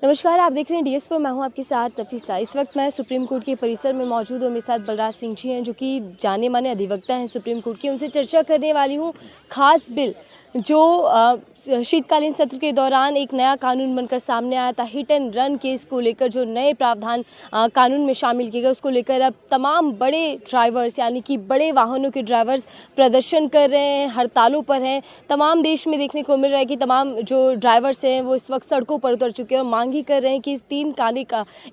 नमस्कार, आप देख रहे हैं DS4। मैं हूं आपके साथ नफीसा। इस वक्त मैं सुप्रीम कोर्ट के परिसर में मौजूद हूं। मेरे साथ बलराज सिंह जी हैं, जो कि जाने माने अधिवक्ता हैं सुप्रीम कोर्ट के। उनसे चर्चा करने वाली हूं खास बिल जो शीतकालीन सत्र के दौरान एक नया कानून बनकर सामने आया था। हिट एंड रन केस को लेकर जो नए प्रावधान कानून में शामिल किए गए, उसको लेकर अब तमाम बड़े ड्राइवर्स यानी कि बड़े वाहनों के ड्राइवर्स प्रदर्शन कर रहे हैं, हड़तालों पर हैं। तमाम देश में देखने को मिल रहा है कि तमाम जो ड्राइवर्स हैं वो इस वक्त सड़कों पर उतर चुके हैं और मांग ही कर रहे हैं कि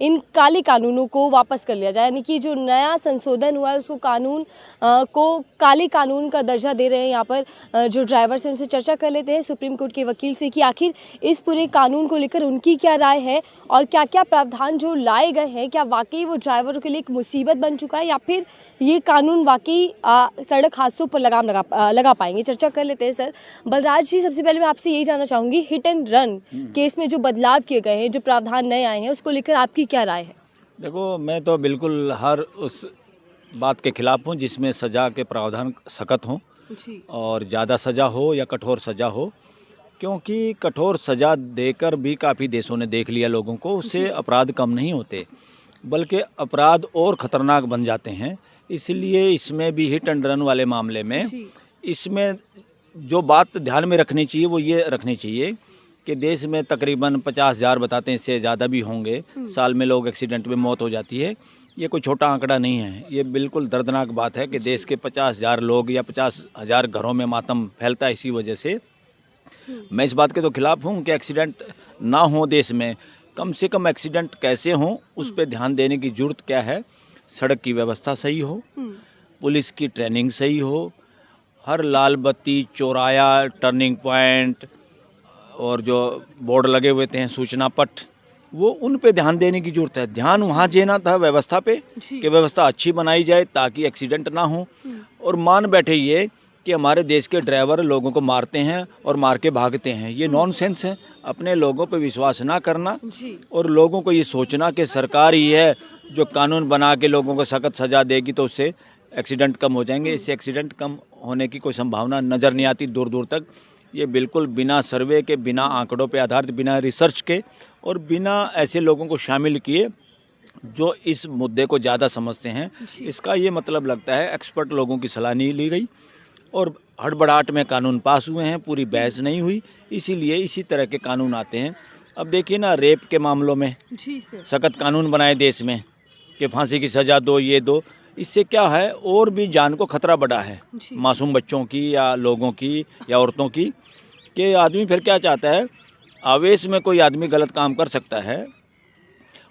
इन काले कानूनों को वापस कर लिया जाए। यानी कि जो नया संशोधन हुआ है उसको काले कानून का दर्जा दे रहे हैं। यहाँ पर जो ड्राइवर्स हैं उनसे चर्चा कर लेते हैं सुप्रीम कोर्ट के वकील से कि आखिर इस पूरे कानून को लेकर उनकी क्या राय है और क्या क्या प्रावधान जो लाए गए हैं, क्या वाकई वो ड्राइवरों के लिए एक मुसीबत बन चुका है या फिर ये कानून वाकई सड़क हादसों पर लगाम लगा पाएंगे। चर्चा कर लेते हैं। सर बलराज जी, सबसे पहले मैं आपसे यही जानना चाहूँगी, हिट एंड रन केस में जो बदलाव किए गए हैं, जो प्रावधान नए आए हैं, उसको लेकर आपकी क्या राय है? देखो, मैं तो बिल्कुल हर उस बात के खिलाफ हूँ जिसमें सज़ा के प्रावधान सख्त हों और ज़्यादा सज़ा हो या कठोर सज़ा हो, क्योंकि कठोर सज़ा देकर भी काफ़ी देशों ने देख लिया लोगों को, उससे अपराध कम नहीं होते बल्कि अपराध और ख़तरनाक बन जाते हैं। इसलिए इसमें भी हिट एंड रन वाले मामले में इसमें जो बात ध्यान में रखनी चाहिए वो ये रखनी चाहिए कि देश में तकरीबन 50,000 बताते हैं, इससे ज़्यादा भी होंगे, साल में लोग एक्सीडेंट में मौत हो जाती है। ये कोई छोटा आंकड़ा नहीं है, ये बिल्कुल दर्दनाक बात है कि देश के 50,000 लोग या 50,000 घरों में मातम फैलता है इसी वजह से। मैं इस बात के तो खिलाफ हूँ कि एक्सीडेंट ना हो देश में। कम से कम एक्सीडेंट कैसे हों उस पर ध्यान देने की ज़रूरत क्या है। सड़क की व्यवस्था सही हो, पुलिस की ट्रेनिंग सही हो, हर लाल बत्ती, चौराया, टर्निंग पॉइंट और जो बोर्ड लगे हुए थे सूचना पट, वो उन पे ध्यान देने की ज़रूरत है। ध्यान वहाँ देना था व्यवस्था पे कि व्यवस्था अच्छी बनाई जाए ताकि एक्सीडेंट ना हो। और मान बैठे ये कि हमारे देश के ड्राइवर लोगों को मारते हैं और मार के भागते हैं, ये नॉनसेंस है। अपने लोगों पे विश्वास ना करना और लोगों को ये सोचना कि सरकार ही है जो कानून बना के लोगों को सख्त सज़ा देगी तो उससे एक्सीडेंट कम हो जाएंगे। इससे एक्सीडेंट कम होने की कोई संभावना नज़र नहीं आती दूर दूर तक। ये बिल्कुल बिना सर्वे के, बिना आंकड़ों पे आधारित, बिना रिसर्च के और बिना ऐसे लोगों को शामिल किए जो इस मुद्दे को ज़्यादा समझते हैं। इसका ये मतलब लगता है एक्सपर्ट लोगों की सलाह नहीं ली गई और हड़बड़ाहट में कानून पास हुए हैं, पूरी बहस नहीं हुई, इसीलिए इसी तरह के कानून आते हैं। अब देखिए ना, रेप के मामलों में सख्त कानून बनाए देश में कि फांसी की सज़ा दो, ये दो। इससे क्या है, और भी जान को खतरा बढ़ा है, मासूम बच्चों की या लोगों की या औरतों की। कि आदमी फिर क्या चाहता है, आवेश में कोई आदमी गलत काम कर सकता है,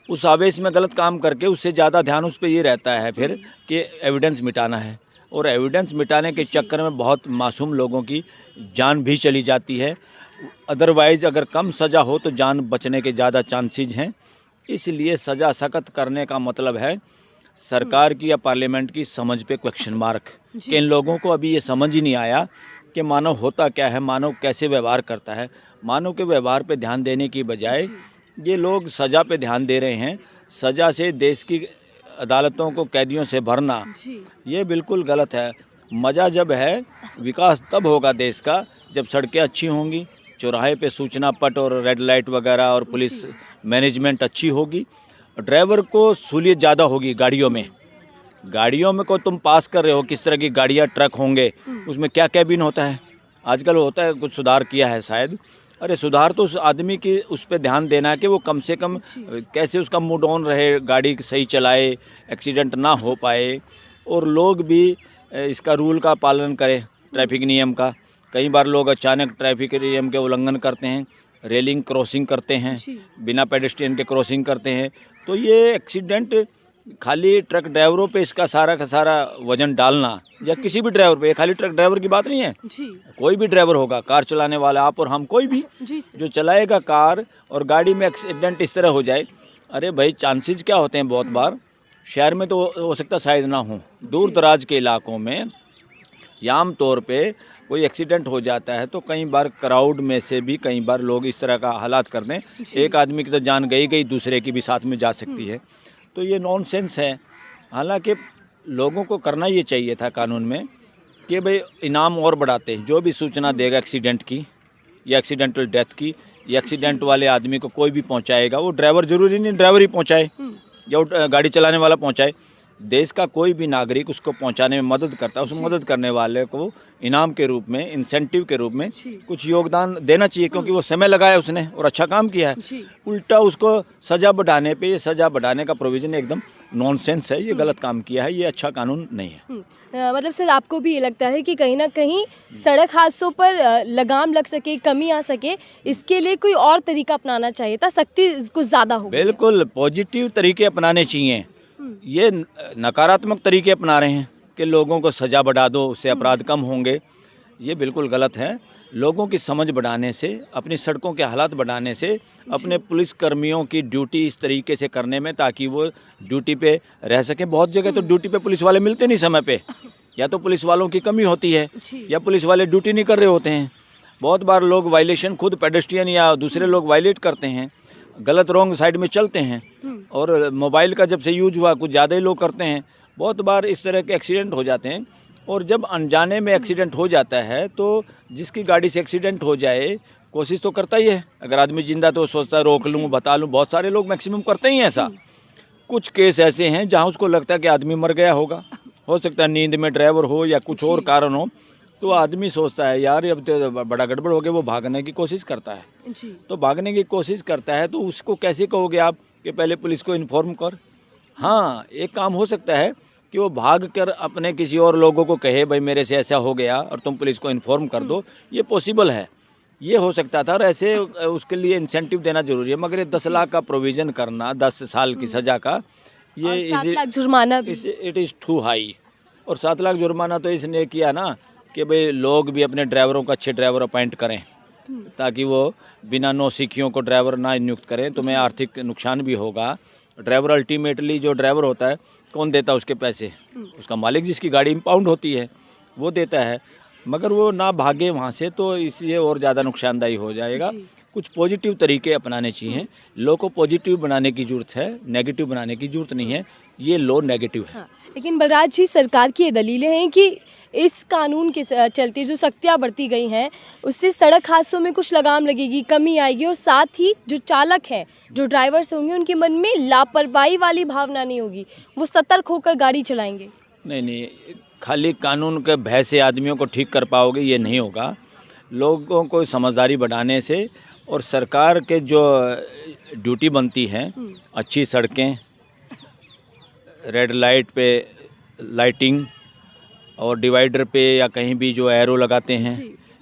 उस आवेश में गलत काम करके उससे ज़्यादा ध्यान उस पर ये रहता है फिर कि एविडेंस मिटाना है। और एविडेंस मिटाने के चक्कर में बहुत मासूम लोगों की जान भी चली जाती है। अदरवाइज़ अगर कम सज़ा हो तो जान बचने के ज़्यादा चांसेज हैं। इसलिए सज़ा सख्त करने का मतलब है सरकार की या पार्लियामेंट की समझ पे क्वेश्चन मार्क कि इन लोगों को अभी ये समझ ही नहीं आया कि मानव होता क्या है, मानव कैसे व्यवहार करता है। मानव के व्यवहार पे ध्यान देने की बजाय ये लोग सज़ा पे ध्यान दे रहे हैं। सज़ा से देश की अदालतों को कैदियों से भरना ये बिल्कुल गलत है। मज़ा जब है, विकास तब होगा देश का जब सड़कें अच्छी होंगी, चौराहे पे सूचना पट और रेड लाइट वगैरह और पुलिस मैनेजमेंट अच्छी होगी, ड्राइवर को सहूलियत ज़्यादा होगी। गाड़ियों में को तुम पास कर रहे हो, किस तरह की गाड़ियाँ, ट्रक होंगे, उसमें क्या कैबिन होता है, आजकल होता है, कुछ सुधार किया है शायद। अरे सुधार तो उस आदमी की उस पर ध्यान देना है कि वो कम से कम कैसे उसका मूड ऑन रहे, गाड़ी सही चलाए, एक्सीडेंट ना हो पाए और लोग भी इसका रूल का पालन करें, ट्रैफिक नियम का। कई बार लोग अचानक ट्रैफिक नियम के उल्लंघन करते हैं, रेलिंग क्रॉसिंग करते हैं, बिना पेडेस्ट्रियन के क्रॉसिंग करते हैं। तो ये एक्सीडेंट खाली ट्रक ड्राइवरों पे इसका सारा का सारा वजन डालना या किसी भी ड्राइवर पे, खाली ट्रक ड्राइवर की बात नहीं है, कोई भी ड्राइवर होगा, कार चलाने वाला, आप और हम, कोई भी जो चलाएगा कार और गाड़ी में एक्सीडेंट इस तरह हो जाए। अरे भाई, चांसेस क्या होते हैं, बहुत बार शहर में तो हो सकता शायद ना हो, दूर दराज के इलाकों में या आम तौर पे कोई एक्सीडेंट हो जाता है तो कई बार क्राउड में से भी कई बार लोग इस तरह का हालात कर दें, एक आदमी की तो जान गई, दूसरे की भी साथ में जा सकती है। तो ये नॉनसेंस है। हालांकि लोगों को करना ये चाहिए था कानून में कि भाई इनाम और बढ़ाते, जो भी सूचना देगा एक्सीडेंट की या एक्सीडेंटल डेथ की ये एक्सीडेंट वाले आदमी को कोई भी पहुंचाएगा, वो ड्राइवर जरूरी नहीं ड्राइवर ही पहुंचाए या गाड़ी चलाने वाला पहुंचाए, देश का कोई भी नागरिक उसको पहुंचाने में मदद करता है, उस मदद करने वाले को इनाम के रूप में, इंसेंटिव के रूप में कुछ योगदान देना चाहिए, क्योंकि वो समय लगाया उसने और अच्छा काम किया है। उल्टा उसको सज़ा बढ़ाने पे, ये सज़ा बढ़ाने का प्रोविज़न एकदम नॉनसेंस है, ये गलत काम किया है, ये अच्छा कानून नहीं है। मतलब सर आपको भी ये लगता है कि कहीं ना कहीं सड़क हादसों पर लगाम लग सके, कमी आ सके, इसके लिए कोई और तरीका अपनाना चाहिए था, सख्ती कुछ ज़्यादा हो? बिल्कुल पॉजिटिव तरीके अपनाने चाहिए। ये नकारात्मक तरीके अपना रहे हैं कि लोगों को सज़ा बढ़ा दो, उससे अपराध कम होंगे, ये बिल्कुल गलत है। लोगों की समझ बढ़ाने से, अपनी सड़कों के हालात बढ़ाने से, अपने पुलिस कर्मियों की ड्यूटी इस तरीके से करने में ताकि वो ड्यूटी पे रह सकें। बहुत जगह तो ड्यूटी पे पुलिस वाले मिलते नहीं समय पे, या तो पुलिस वालों की कमी होती है या पुलिस वाले ड्यूटी नहीं कर रहे होते हैं। बहुत बार लोग वायलेशन खुद पेडेस्ट्रियन या दूसरे लोग वायलेट करते हैं, गलत रॉन्ग साइड में चलते हैं, और मोबाइल का जब से यूज हुआ कुछ ज़्यादा ही लोग करते हैं, बहुत बार इस तरह के एक्सीडेंट हो जाते हैं। और जब अनजाने में एक्सीडेंट हो जाता है तो जिसकी गाड़ी से एक्सीडेंट हो जाए कोशिश तो करता ही है, अगर आदमी जिंदा तो सोचता है रोक लूँ, बता लूँ, बहुत सारे लोग मैक्सिमम करते ही हैं ऐसा। कुछ केस ऐसे हैं जहां उसको लगता है कि आदमी मर गया होगा, हो सकता है नींद में ड्राइवर हो या कुछ और कारण हो, तो आदमी सोचता है यार अब तो बड़ा गड़बड़ हो गया, वो भागने की कोशिश करता है। तो भागने की कोशिश करता है तो उसको कैसे कहोगे आप कि पहले पुलिस को इन्फॉर्म कर? हाँ, एक काम हो सकता है कि वो भाग कर अपने किसी और लोगों को कहे भाई मेरे से ऐसा हो गया और तुम पुलिस को इन्फॉर्म कर दो, ये पॉसिबल है, ये हो सकता था। और ऐसे उसके लिए इंसेंटिव देना जरूरी है, मगर ये 10 लाख का प्रोविज़न करना, 10 साल की सज़ा का, ये 7 लाख जुर्माना भी, इट इज़ टू हाई। और 7 लाख जुर्माना तो इसने किया ना कि भाई लोग भी अपने ड्राइवरों को अच्छे ड्राइवर अपॉइंट करें, ताकि वो बिना नौसिखियों को ड्राइवर ना नियुक्त करें, तुम्हें आर्थिक नुकसान भी होगा। ड्राइवर अल्टीमेटली जो ड्राइवर होता है कौन देता है उसके पैसे? उसका मालिक, जिसकी गाड़ी इम्पाउंड होती है वो देता है, मगर वो ना भागे वहाँ से, तो इसलिए और ज़्यादा नुकसानदायी हो जाएगा। कुछ पॉजिटिव तरीके अपनाने चाहिए, लॉ को पॉजिटिव बनाने की ज़रूरत है, नेगेटिव बनाने की ज़रूरत नहीं है, ये लॉ नेगेटिव है। हाँ, लेकिन बलराज जी सरकार की ये दलीलें हैं कि इस कानून के चलते जो सख्तियाँ बढ़ती गई हैं उससे सड़क हादसों में कुछ लगाम लगेगी, कमी आएगी, और साथ ही जो चालक हैं, जो ड्राइवर्स होंगे, उनके मन में लापरवाही वाली भावना नहीं होगी, वो सतर्क होकर गाड़ी चलाएंगे। नहीं, खाली कानून के भय से आदमियों को ठीक कर पाओगे ये नहीं होगा। लोगों को समझदारी बढ़ाने से, और सरकार के जो ड्यूटी बनती है, अच्छी सड़कें, रेड लाइट पे लाइटिंग, और डिवाइडर पे या कहीं भी जो एरो लगाते हैं,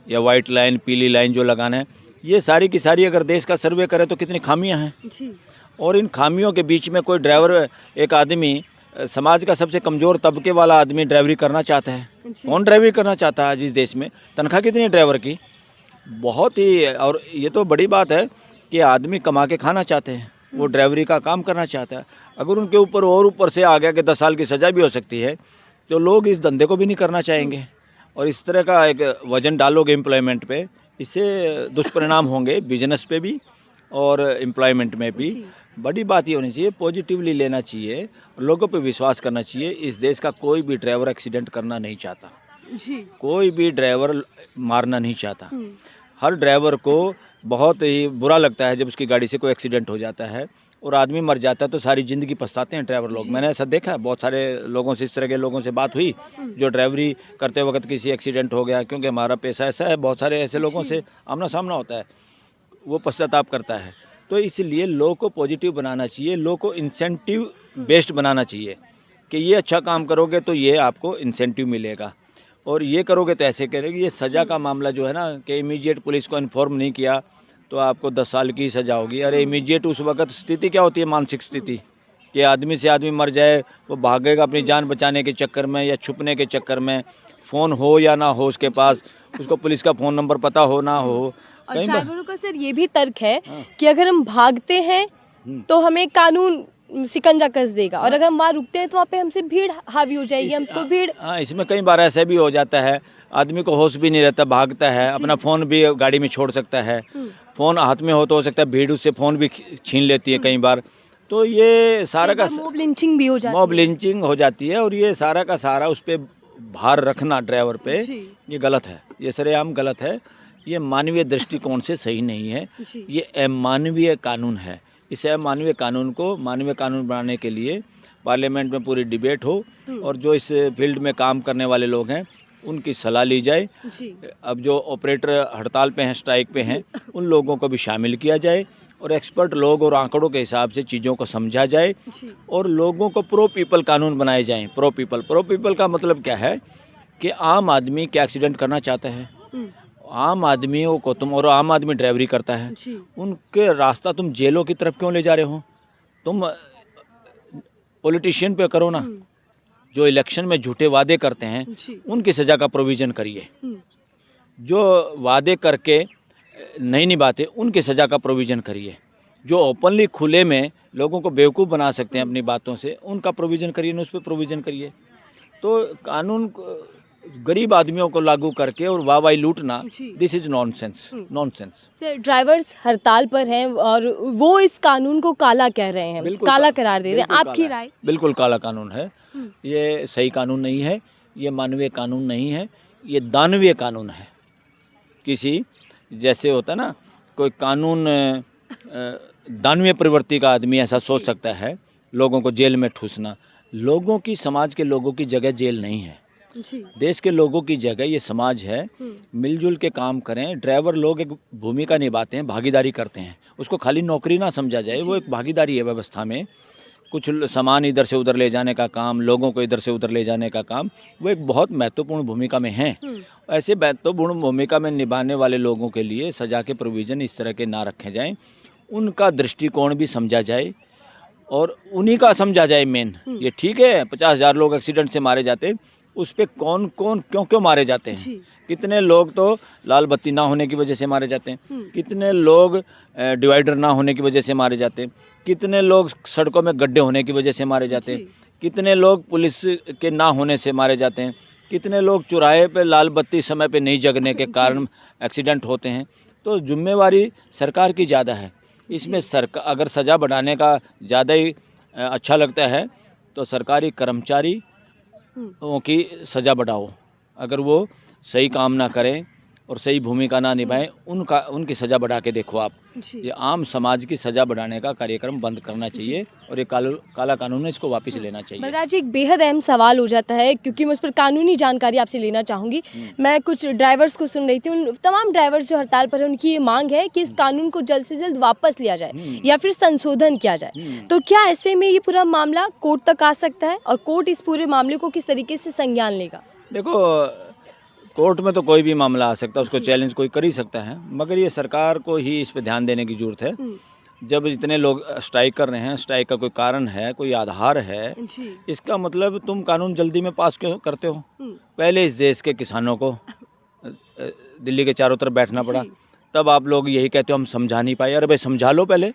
या वाइट लाइन, पीली लाइन जो लगाना है, ये सारी की सारी अगर देश का सर्वे करें तो कितनी खामियां हैं। और इन खामियों के बीच में कोई ड्राइवर, एक आदमी, समाज का सबसे कमज़ोर तबके वाला आदमी ड्राइवरी करना चाहता है। कौन ड्राइवरी करना चाहता है आज इस देश में? तनख्वाह कितनी है ड्राइवर की? बहुत ही। और ये तो बड़ी बात है कि आदमी कमा के खाना चाहते हैं, वो ड्राइवरी का काम करना चाहता है। अगर उनके ऊपर और ऊपर से आ गया कि 10 साल की सज़ा भी हो सकती है, तो लोग इस धंधे को भी नहीं करना चाहेंगे। और इस तरह का एक वजन डालोगे एम्प्लॉयमेंट पे, इससे दुष्परिणाम होंगे बिजनेस पे भी और एम्प्लॉयमेंट में भी। बड़ी बात ये होनी चाहिए, पॉजिटिवली लेना चाहिए, लोगों पे विश्वास करना चाहिए। इस देश का कोई भी ड्राइवर एक्सीडेंट करना नहीं चाहता, कोई भी ड्राइवर मारना नहीं चाहता। हर ड्राइवर को बहुत ही बुरा लगता है जब उसकी गाड़ी से कोई एक्सीडेंट हो जाता है और आदमी मर जाता है, तो सारी ज़िंदगी पछताते हैं ड्राइवर लोग। मैंने ऐसा देखा है, बहुत सारे लोगों से, इस तरह के लोगों से बात हुई जो ड्राइवरी करते वक्त किसी एक्सीडेंट हो गया, क्योंकि हमारा पेशा ऐसा है, बहुत सारे ऐसे लोगों से आमना सामना होता है, वो पश्चाताप करता है। तो इसलिए लॉ को पॉजिटिव बनाना चाहिए, लॉ को इंसेंटिव बेस्ड बनाना चाहिए कि ये अच्छा काम करोगे तो ये आपको इंसेंटिव मिलेगा, और ये करोगे तो ऐसे करेंगे। ये सज़ा का मामला जो है ना कि इमीडिएट पुलिस को इन्फॉर्म नहीं किया तो आपको 10 साल की सज़ा होगी। अरे इमीडिएट उस वक्त स्थिति क्या होती है, मानसिक स्थिति, कि आदमी से आदमी मर जाए, वो भागेगा अपनी जान बचाने के चक्कर में या छुपने के चक्कर में, फ़ोन हो या ना हो उसके पास, उसको पुलिस का फ़ोन नंबर पता हो ना हो। और ड्राइवरों का सर ये भी तर्क है कि अगर हम भागते हैं तो हमें कानून सिकंजा कस देगा, और अगर हम वहाँ रुकते हैं तो वहाँ पे हमसे भीड़ हावी हो जाएगी, हमको भीड़। हाँ, इसमें कई बार ऐसा भी हो जाता है, आदमी को होश भी नहीं रहता, भागता है, अपना फ़ोन भी गाड़ी में छोड़ सकता है, फ़ोन हाथ में हो सकता है भीड़ उससे फ़ोन भी छीन लेती है कई बार। तो ये सारा का मॉब लिंचिंग भी हो जाती है, मॉब लिंचिंग हो जाती है, और ये सारा का सारा उस पर भार रखना ड्राइवर पे, ये गलत है, ये सरेआम गलत है। ये मानवीय दृष्टिकोण से सही नहीं है। जी। ये अमानवीय कानून है। इस अमानवीय कानून को मानवीय कानून बनाने के लिए पार्लियामेंट में पूरी डिबेट हो और जो इस फील्ड में काम करने वाले लोग हैं उनकी सलाह ली जाए। जी। अब जो ऑपरेटर हड़ताल पे हैं, स्ट्राइक पे हैं, उन लोगों को भी शामिल किया जाए और एक्सपर्ट लोग और आंकड़ों के हिसाब से चीज़ों को समझा जाए जी। और लोगों को प्रो पीपल कानून बनाए जाएं। प्रो पीपल का मतलब क्या है कि आम आदमी क्या एक्सीडेंट करना चाहता है, आम आदमियों को तुम, और आम आदमी ड्राइवरी करता है, उनके रास्ता तुम जेलों की तरफ क्यों ले जा रहे हो? तुम पॉलिटिशियन पे करो ना, जो इलेक्शन में झूठे वादे करते हैं उनकी सज़ा का प्रोविज़न करिए, जो वादे करके नहीं निभाते उनकी सज़ा का प्रोविज़न करिए, जो ओपनली खुले में लोगों को बेवकूफ़ बना सकते हैं अपनी बातों से उनका प्रोविज़न करिए, न उस पर प्रोविज़न करिए। तो कानून गरीब आदमियों को लागू करके और वाहवाही लूटना, this is nonsense. Sir, drivers हड़ताल पर हैं और वो इस कानून को काला कह रहे हैं, काला करार दे रहे हैं, आपकी राय? बिल्कुल काला कानून है, ये सही कानून नहीं है, ये मानवीय कानून नहीं है, ये दानवीय कानून है। किसी जैसे होता है ना, कोई कानून दानवीय प्रवृत्ति का आदमी ऐसा सोच सकता है लोगों को जेल में ठूसना। लोगों की, समाज के लोगों की जगह जेल नहीं है। देश के लोगों की जगह ये समाज है। मिलजुल के काम करें। ड्राइवर लोग एक भूमिका निभाते हैं, भागीदारी करते हैं, उसको खाली नौकरी ना समझा जाए, वो एक भागीदारी है व्यवस्था में। कुछ सामान इधर से उधर ले जाने का काम, लोगों को इधर से उधर ले जाने का काम, वो एक बहुत महत्वपूर्ण भूमिका में है। ऐसे महत्वपूर्ण भूमिका में निभाने वाले लोगों के लिए सज़ा के प्रोविज़न इस तरह के ना रखे जाएं, उनका दृष्टिकोण भी समझा जाए और उन्हीं का समझा जाए मेन। ये ठीक है 50,000 लोग एक्सीडेंट से मारे जाते, उस पर कौन कौन क्यों मारे जाते हैं? कितने लोग तो लाल बत्ती ना होने की वजह से मारे जाते हैं, कितने लोग डिवाइडर ना होने की वजह से मारे जाते हैं, कितने लोग सड़कों में गड्ढे होने की वजह से मारे जाते हैं, कितने लोग पुलिस के ना होने से मारे जाते हैं, कितने लोग चौराहे पे लाल बत्ती समय पे नहीं जगने के कारण एक्सीडेंट होते हैं। तो जिम्मेवारी सरकार की ज़्यादा है इसमें। सरकार अगर सज़ा बढ़ाने का ज़्यादा ही अच्छा लगता है तो सरकारी कर्मचारी की सज़ा बढ़ाओ। अगर वो सही काम ना करें और सही भूमिका ना निभाएं, उनकी सज़ा बढ़ा के देखो आप। ये आम समाज की सज़ा बढ़ाने का कार्यक्रम बंद करना चाहिए और ये काला कानून है, इसको वापस लेना चाहिए। बलराज जी, एक बेहद अहम सवाल हो जाता है, क्योंकि मैं उस पर कानूनी जानकारी आपसे लेना चाहूँगी। मैं कुछ ड्राइवर्स को सुन रही थी, उन तमाम ड्राइवर्स जो हड़ताल पर हैं उनकी ये मांग है कि इस कानून को जल्द से जल्द वापस लिया जाए या फिर संशोधन किया जाए। तो क्या ऐसे में ये पूरा मामला कोर्ट तक आ सकता है और कोर्ट इस पूरे मामले को किस तरीके से संज्ञान लेगा? देखो, कोर्ट में तो कोई भी मामला आ सकता है, उसको चैलेंज कोई कर ही सकता है, मगर ये सरकार को ही इस पे ध्यान देने की ज़रूरत है। जब इतने लोग स्ट्राइक कर रहे हैं, स्ट्राइक का कोई कारण है, कोई आधार है, इसका मतलब तुम कानून जल्दी में पास क्यों करते हो? पहले इस देश के किसानों को दिल्ली के चारों तरफ बैठना पड़ा, तब आप लोग यही कहते हो हम समझा नहीं पाए। अरे भाई समझा लो, पहले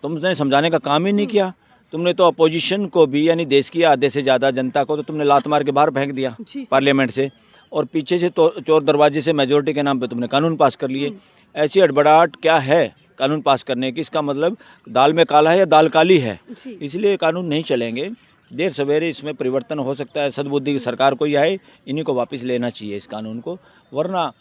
तुमने समझाने का काम ही नहीं किया। तुमने तो अपोजिशन को भी, यानी देश की आधे से ज़्यादा जनता को तो तुमने लात मार के बाहर फेंक दिया पार्लियामेंट से, और पीछे से तो चोर दरवाजे से मेजोरिटी के नाम पे तुमने कानून पास कर लिए। ऐसी हड़बड़ाहट क्या है कानून पास करने की? इसका मतलब दाल में काला है या दाल काली है, इसलिए कानून नहीं चलेंगे। देर सवेरे इसमें परिवर्तन हो सकता है, सद्बुद्धि की सरकार को ही आए, इन्हीं को वापस लेना चाहिए इस कानून को। वरना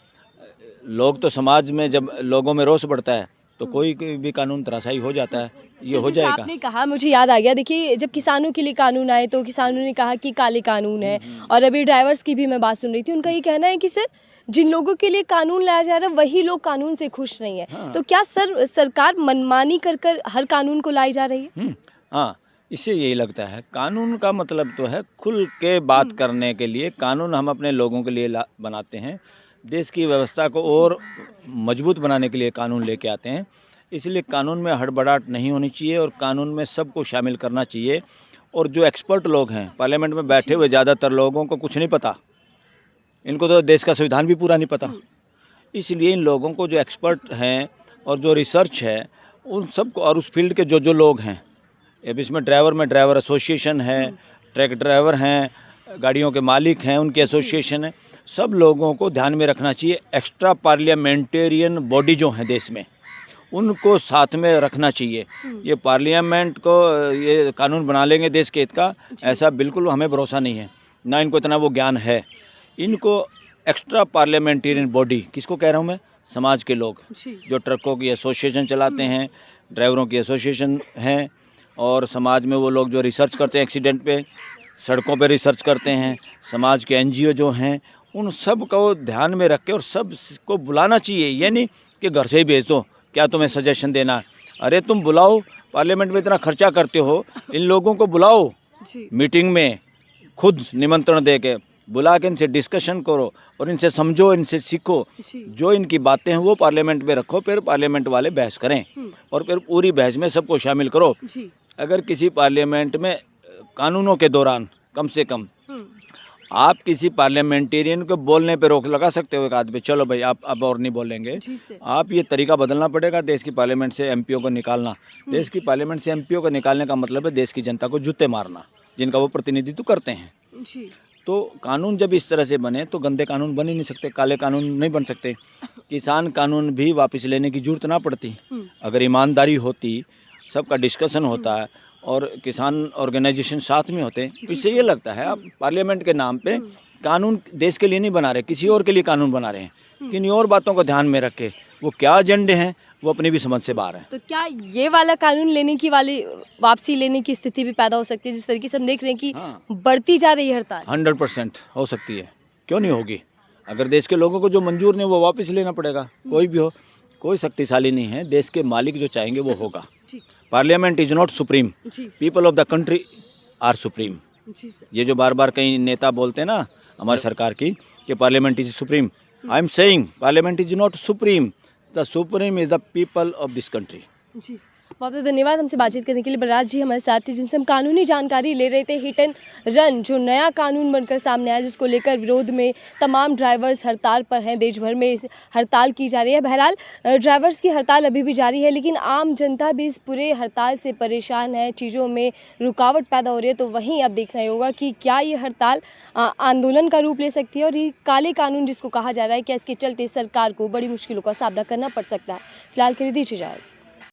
लोग तो, समाज में जब लोगों में रोष बढ़ता है तो कोई भी कानून तराशाई हो जाता है, ये हो जाएगा। आपने कहा, मुझे याद आ गया, देखिए जब किसानों के लिए कानून आए तो किसानों ने कहा कि काले कानून है, और अभी ड्राइवर्स की भी मैं बात सुन रही थी, उनका ये कहना है कि सर जिन लोगों के लिए कानून लाया जा रहा है वही लोग कानून से खुश नहीं है। तो क्या सरकार मनमानी कर हर कानून को लाई जा रही है? हाँ, इससे यही लगता है। कानून का मतलब तो है खुल के बात करने के लिए। कानून हम अपने लोगों के लिए बनाते हैं, देश की व्यवस्था को और मजबूत बनाने के लिए कानून लेके आते हैं। इसलिए कानून में हड़बड़ाहट नहीं होनी चाहिए और कानून में सबको शामिल करना चाहिए। और जो एक्सपर्ट लोग हैं पार्लियामेंट में बैठे हुए, ज़्यादातर लोगों को कुछ नहीं पता, इनको तो देश का संविधान भी पूरा नहीं पता। इसलिए इन लोगों को, जो एक्सपर्ट हैं और जो रिसर्च है, उन सबको, और उस फील्ड के जो लोग हैं, अब इसमें ड्राइवर एसोसिएशन है, ट्रक ड्राइवर हैं, गाड़ियों के मालिक हैं, उनकी एसोसिएशन है, सब लोगों को ध्यान में रखना चाहिए। एक्स्ट्रा पार्लियामेंटेरियन बॉडी जो हैं देश में, उनको साथ में रखना चाहिए। ये पार्लियामेंट को ये कानून बना लेंगे देश के हित का, ऐसा बिल्कुल हमें भरोसा नहीं है, ना इनको इतना वो ज्ञान है। इनको एक्स्ट्रा पार्लियामेंटेरियन बॉडी, किसको कह रहा हूँ मैं, समाज के लोग जी जो ट्रकों की एसोसिएशन चलाते हैं, ड्राइवरों की एसोसिएशन हैं, और समाज में वो लोग जो रिसर्च करते हैं एक्सीडेंट पे, सड़कों पे रिसर्च करते हैं, समाज के एनजीओ जो हैं, उन सब को ध्यान में रख के और सब को बुलाना चाहिए। ये नहीं कि घर से ही भेज दो, क्या तुम्हें सजेशन देना है, अरे तुम बुलाओ, पार्लियामेंट में इतना खर्चा करते हो, इन लोगों को बुलाओ जी मीटिंग में, खुद निमंत्रण दे के बुला के इनसे डिस्कशन करो और इनसे समझो, इनसे सीखो, जी जो इनकी बातें हैं वो पार्लियामेंट में रखो, फिर पार्लियामेंट वाले बहस करें और फिर पूरी बहस में सबको शामिल करो। जी अगर किसी पार्लियामेंट में कानूनों के दौरान कम से कम आप किसी पार्लियामेंटेरियन को बोलने पे रोक लगा सकते हो, एक आदमी, चलो भाई आप अब और नहीं बोलेंगे, जी से आप ये तरीका बदलना पड़ेगा। देश की पार्लियामेंट से एमपीओ को निकालना, देश की पार्लियामेंट से एमपीओ को निकालने का मतलब है देश की जनता को जूते मारना, जिनका वो प्रतिनिधित्व करते हैं। जी तो कानून जब इस तरह से बने तो गंदे कानून बन ही नहीं सकते, काले कानून नहीं बन सकते। किसान कानून भी वापस लेने की जरूरत ना पड़ती अगर ईमानदारी होती, सबका डिस्कशन होता है और किसान ऑर्गेनाइजेशन साथ में होते। इससे ये लगता है आप पार्लियामेंट के नाम पे कानून देश के लिए नहीं बना रहे, किसी और के लिए कानून बना रहे हैं। किन्हीं और बातों को ध्यान में रख के, वो क्या एजेंडे हैं वो अपनी भी समझ से बाहर है। तो क्या ये वाला कानून लेने की वाली वापसी लेने की स्थिति भी पैदा हो सकती है, जिस तरीके से हम देख रहे हैं कि हाँ। बढ़ती जा रही है हड़ताल? 100% हो सकती है, क्यों नहीं होगी। अगर देश के लोगों को जो मंजूर नहीं वो वापस लेना पड़ेगा, कोई भी हो, कोई शक्तिशाली नहीं है, देश के मालिक जो चाहेंगे वो होगा। The parliament is not supreme, the people of the country are supreme. Ji sir. ये जो बार बार कई नेता बोलते हैं ना हमारी सरकार की कि parliament is supreme, I am saying parliament is not supreme, the supreme is the people of this country. जी बहुत बहुत धन्यवाद हमसे बातचीत करने के लिए। बलराज जी हमारे साथ थे, जिनसे हम कानूनी जानकारी ले रहे थे। हिट एंड रन जो नया कानून बनकर सामने आया, जिसको लेकर विरोध में तमाम ड्राइवर्स हड़ताल पर हैं, देश भर में हड़ताल की जा रही है। बहरहाल ड्राइवर्स की हड़ताल अभी भी जारी है, लेकिन आम जनता भी इस पूरे हड़ताल से परेशान है, चीज़ों में रुकावट पैदा हो रही है। तो वहीं अब देखना होगा कि क्या ये हड़ताल आंदोलन का रूप ले सकती है, और ये काले कानून जिसको कहा जा रहा है, क्या इसके चलते सरकार को बड़ी मुश्किलों का सामना करना पड़ सकता है। फिलहाल के लिए दीजिए इजाज़त।